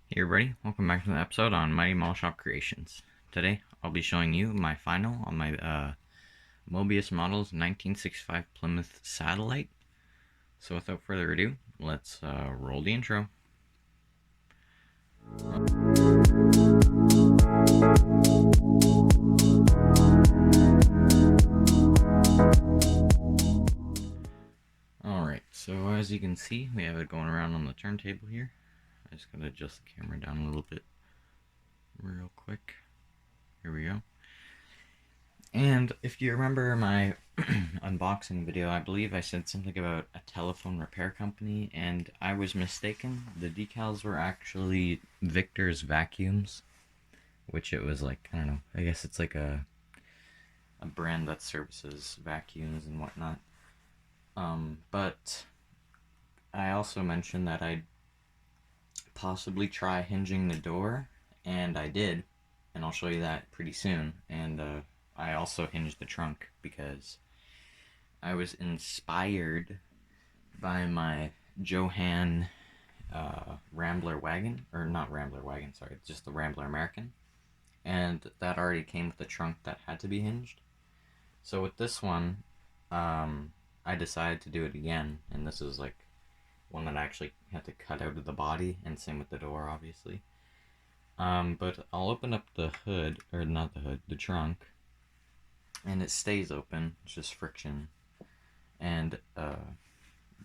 Hey everybody, welcome back to the episode on Mighty Mall Shop Creations. Today I'll be showing you my final on my Moebius Models 1965 Plymouth Satellite. So without further ado, let's roll the intro. Alright, so as you can see, we have it going around on the turntable here. I just gotta adjust the camera down a little bit real quick. Here we go. And if you remember my unboxing video, I believe I said something about a telephone repair company, and I was mistaken. The decals were actually Victor's Vacuums, which it was like, I don't know, I guess it's like a brand that services vacuums and whatnot. But I also mentioned that I'd possibly try hinging the door, and I did, and I'll show you that pretty soon. And I also hinged the trunk because I was inspired by my Johann Rambler wagon, or not Rambler wagon, sorry, just the Rambler American, and that already came with a trunk that had to be hinged. So with this one, I decided to do it again, and this is like one that I actually had to cut out of the body, and same with the door, obviously. But I'll open up the hood, or not the hood, the trunk, and it stays open. It's just friction, and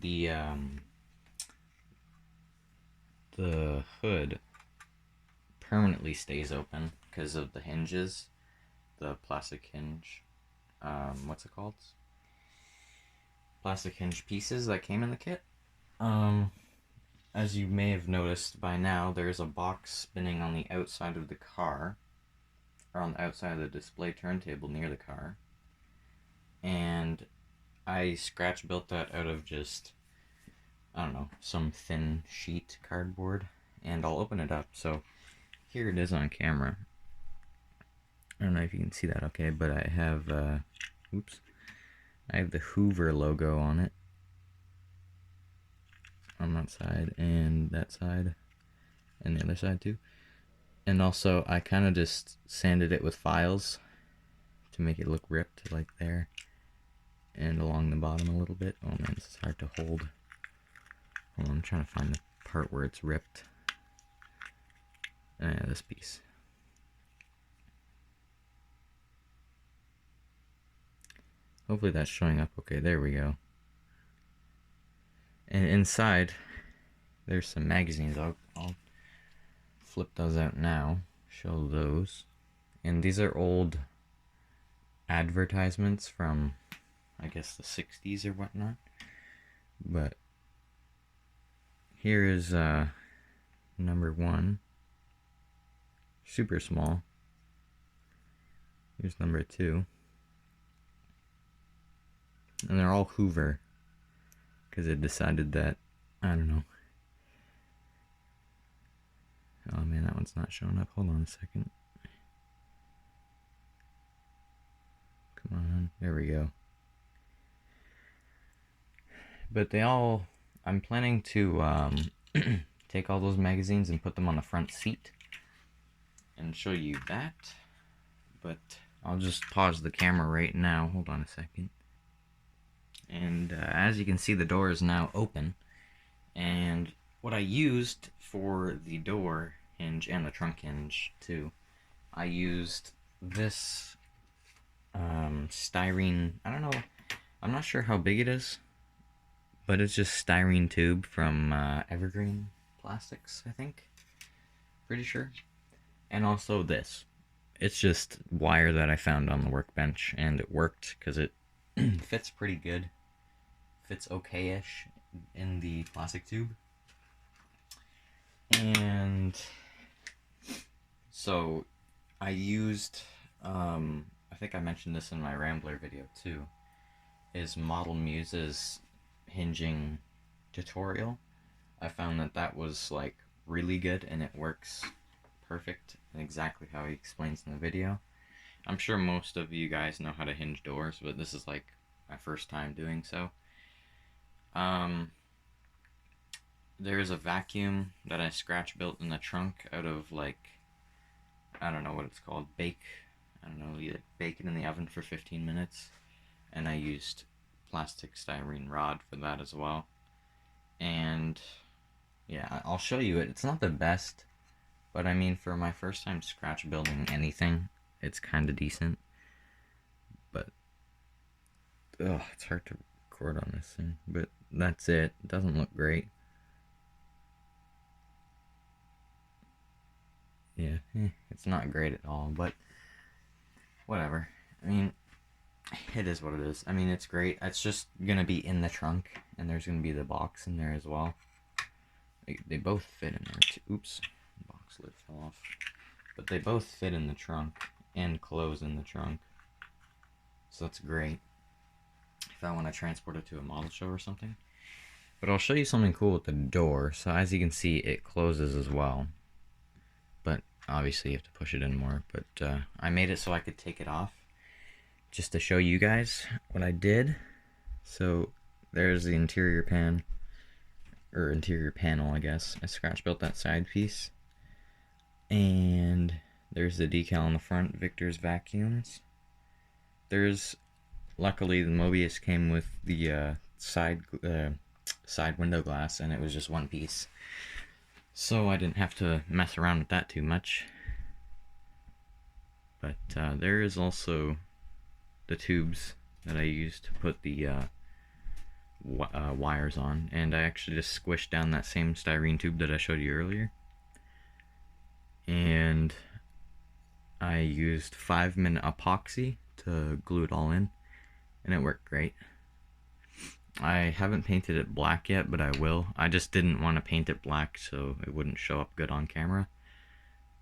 the hood permanently stays open because of the hinges, the plastic hinge. What's it called? Plastic hinge pieces that came in the kit. As you may have noticed by now, there's a box spinning on the outside of the car, or on the outside of the display turntable near the car, and I scratch built that out of just, I don't know, some thin sheet cardboard, and I'll open it up. So here it is on camera. I don't know if you can see that okay, but I have I have the Hoover logo on it, on that side and the other side too. And also I kind of just sanded it with files to make it look ripped, like there and along the bottom a little bit. Oh man, this is hard to hold. Hold on, I'm trying to find the part where it's ripped. This piece. Hopefully that's showing up okay. There we go. And inside there's some magazines. I'll flip those out now, show those. And these are old advertisements from, I guess, the 60s or whatnot. But here is number 1, super small. Here's number 2, and they're all Hoover because it decided that, I don't know. Oh man, that one's not showing up. Hold on a second. Come on, there we go. But they all, I'm planning to take all those magazines and put them on the front seat and show you that. But I'll just pause the camera right now. Hold on a second. And as you can see, the door is now open. And what I used for the door hinge and the trunk hinge too, I used this styrene, I don't know, I'm not sure how big it is, but it's just styrene tube from Evergreen Plastics, I think. Pretty sure. And also this. It's just wire that I found on the workbench, and it worked because it fits pretty good. Fits okay-ish in the plastic tube. And so I used, I think I mentioned this in my Rambler video too, is Model Muse's hinging tutorial. I found that that was like really good, and it works perfect and exactly how he explains in the video. I'm sure most of you guys know how to hinge doors, but this is like my first time doing so. there's a vacuum that I scratch built in the trunk out of, like, I don't know what it's called, I don't know, you bake it in the oven for 15 minutes, and I used plastic styrene rod for that as well. And yeah, I'll show you it. It's not the best, but I mean, for my first time scratch building anything, it's kind of decent. But it's hard to record on this thing. But that's it. It doesn't look great. Yeah, it's not great at all, but whatever. I mean, it is what it is. I mean, it's great. It's just gonna be in the trunk, and there's gonna be the box in there as well. They both fit in there too. Oops, the box lid fell off. But they both fit in the trunk and close in the trunk, so that's great if I want to transport it to a model show or something. But I'll show you something cool with the door. So as you can see, it closes as well. But obviously you have to push it in more. But I made it so I could take it off, just to show you guys what I did. So there's the interior panel, I guess. I scratch built that side piece. And there's the decal on the front, Victor's Vacuums. Luckily the Moebius came with the side window glass, and it was just one piece. So I didn't have to mess around with that too much. But there is also the tubes that I used to put the wires on, and I actually just squished down that same styrene tube that I showed you earlier, and I used 5-minute epoxy to glue it all in, and it worked great. I haven't painted it black yet, but I will. I just didn't want to paint it black so it wouldn't show up good on camera,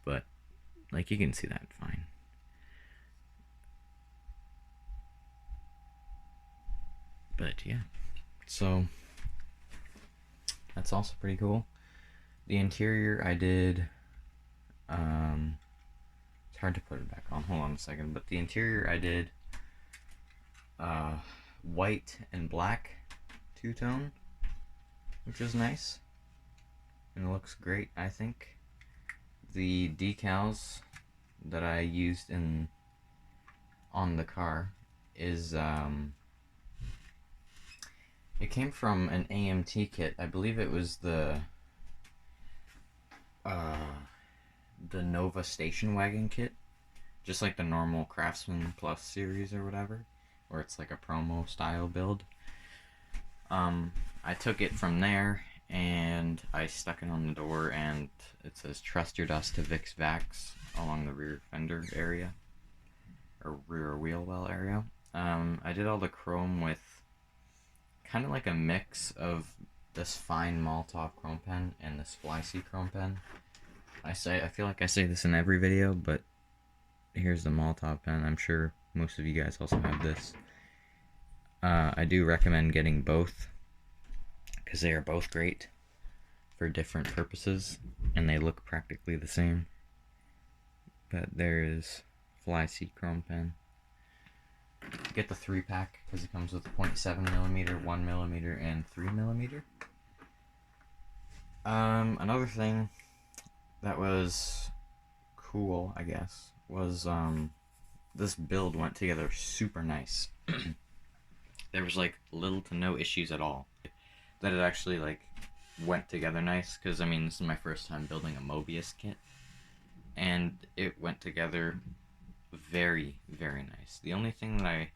but like you can see that fine. But yeah, so that's also pretty cool. The interior I did, it's hard to put it back on, hold on a second, but the interior I did white and black two-tone, which is nice, and it looks great, I think. The decals that I used on the car is it came from an AMT kit. I believe it was the Nova station wagon kit, just like the normal Craftsman Plus series or whatever, where it's like a promo style build. I took it from there and I stuck it on the door, and it says "Trust your dust" to Vacs along the rear fender area, or rear wheel well area. I did all the chrome with kind of like a mix of this fine Maltov chrome pen and this Flycy chrome pen. I feel like I say this in every video, but here's the Maltov pen. I'm sure most of you guys also have this. I do recommend getting both, because they are both great for different purposes, and they look practically the same. But there is Flycy chrome pen. Get the 3-pack because it comes with 0.7mm, 1mm, and 3mm. Another thing that was cool, I guess, was this build went together super nice. There was like little to no issues at all. That it actually like went together nice, because I mean, this is my first time building a Moebius kit, and it went together very, very nice. The only thing that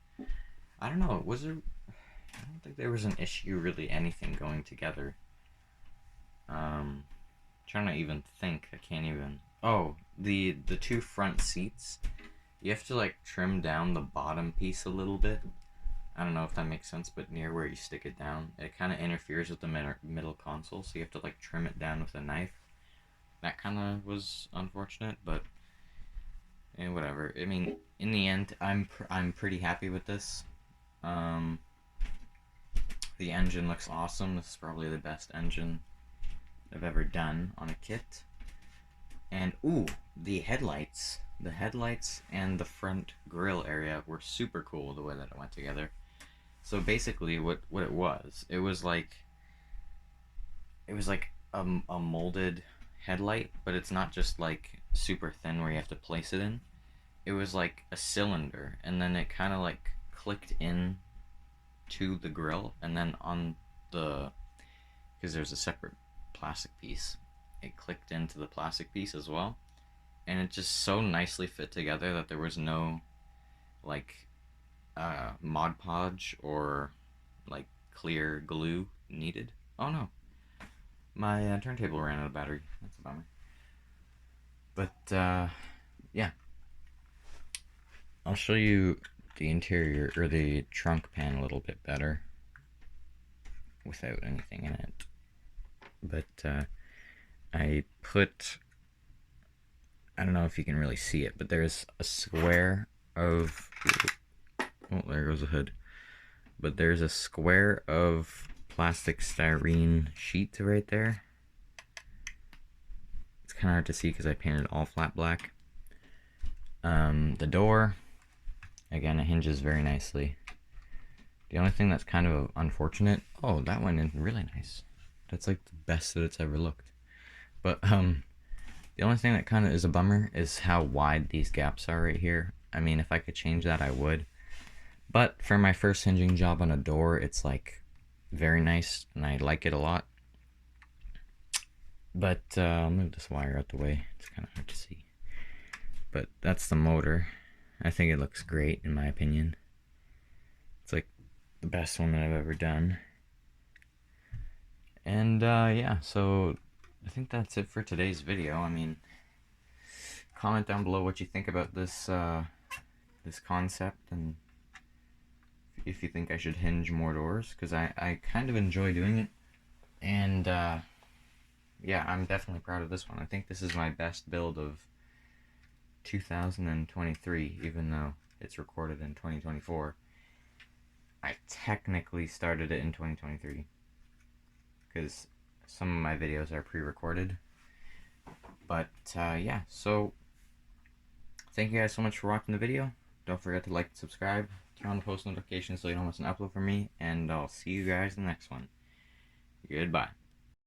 I don't know, I don't think there was an issue really, anything going together. Trying to even think, I can't even. Oh, the two front seats, you have to like trim down the bottom piece a little bit. I don't know if that makes sense, but near where you stick it down, it kind of interferes with the middle console, so you have to like trim it down with a knife. That kind of was unfortunate, but whatever. I mean, in the end, I'm pretty happy with this. The engine looks awesome. This is probably the best engine I've ever done on a kit. And ooh, the headlights and the front grille area were super cool the way that it went together. So basically what it was like a molded headlight, but it's not just like super thin where you have to place it in. It was like a cylinder, and then it kind of like clicked in to the grill, and then on the, because there's a separate plastic piece, it clicked into the plastic piece as well, and it just so nicely fit together that there was no like Mod Podge or like clear glue needed. Oh no, my turntable ran out of battery. That's a bummer. But yeah, I'll show you the interior or the trunk pan a little bit better without anything in it. But I put, I don't know if you can really see it, but there's a square of, oh, there goes the hood. But there's a square of plastic styrene sheet right there. It's kind of hard to see because I painted all flat black. The door, again, it hinges very nicely. The only thing that's kind of unfortunate, oh, that went in really nice. That's like the best that it's ever looked. But the only thing that kind of is a bummer is how wide these gaps are right here. I mean, if I could change that, I would. But for my first hinging job on a door, it's like very nice, and I like it a lot. But I'll move this wire out the way. It's kind of hard to see. But that's the motor. I think it looks great, in my opinion. It's like the best one that I've ever done. And yeah, so I think that's it for today's video. I mean, comment down below what you think about this this concept, and if you think I should hinge more doors, because I kind of enjoy doing it. And yeah, I'm definitely proud of this one. I think this is my best build of 2023, even though it's recorded in 2024. I technically started it in 2023 because some of my videos are pre-recorded. But yeah, so thank you guys so much for watching the video. Don't forget to like and subscribe, turn on the post notifications so you don't miss an upload from me, and I'll see you guys in the next one. Goodbye.